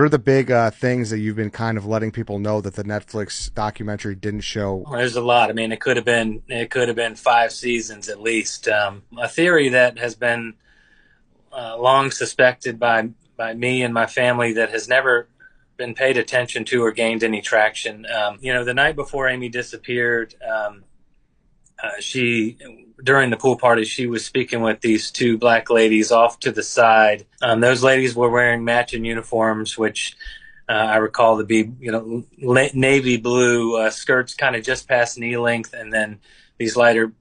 are the big things that you've been kind of letting people know that the Netflix documentary didn't show? Well, there's a lot. I mean, it could have been 5 seasons at least. A theory that has been long suspected by me and my family that has never been paid attention to or gained any traction. The night before Amy disappeared, she during the pool party she was speaking with these two black ladies off to the side. Those ladies were wearing matching uniforms, which I recall to be navy blue skirts, kind of just past knee length, and then these lighter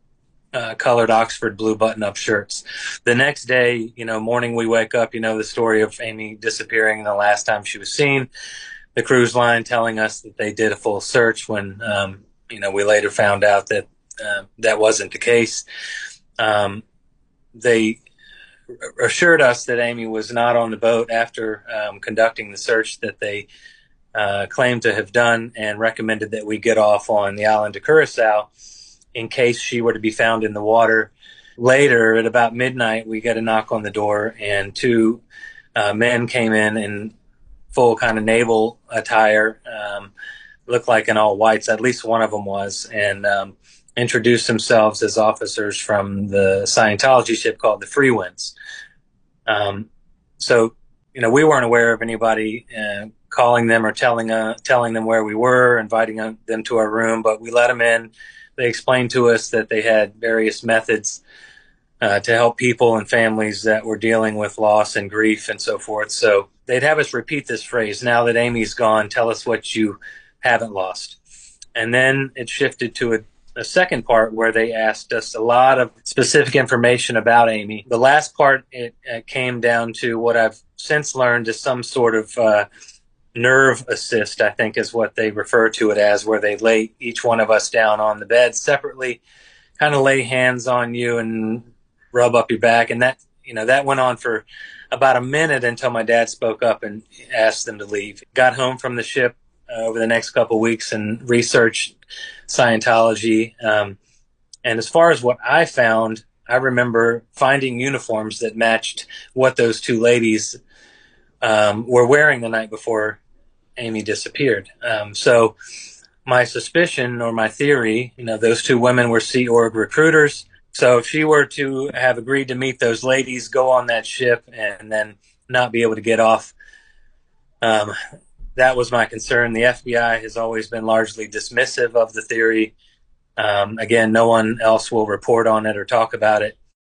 colored Oxford blue button-up shirts. The next day, morning we wake up, the story of Amy disappearing and the last time she was seen. The cruise line telling us that they did a full search when, we later found out that that wasn't the case. They assured us that Amy was not on the boat after conducting the search that they claimed to have done, and recommended that we get off on the island of Curacao in case she were to be found in the water. Later, at about midnight, we get a knock on the door, and two men came in full kind of naval attire, looked like in all whites, at least one of them was, and introduced themselves as officers from the Scientology ship called the Freewinds. So, we weren't aware of anybody calling them or telling them where we were, inviting them to our room, but we let them in. They explained to us that they had various methods to help people and families that were dealing with loss and grief and so forth. So they'd have us repeat this phrase: "Now that Amy's gone, tell us what you haven't lost." And then it shifted to a second part where they asked us a lot of specific information about Amy. The last part, it came down to what I've since learned is some sort of nerve assist, I think is what they refer to it as, where they lay each one of us down on the bed separately, kind of lay hands on you and rub up your back. And that went on for about a minute until my dad spoke up and asked them to leave. Got home from the ship over the next couple of weeks and researched Scientology. And as far as what I found, I remember finding uniforms that matched what those two ladies were wearing the night before Amy disappeared. So my suspicion, or my theory, those two women were Sea Org recruiters. So if she were to have agreed to meet those ladies, go on that ship, and then not be able to get off, that was my concern. The FBI has always been largely dismissive of the theory. Again, no one else will report on it or talk about it.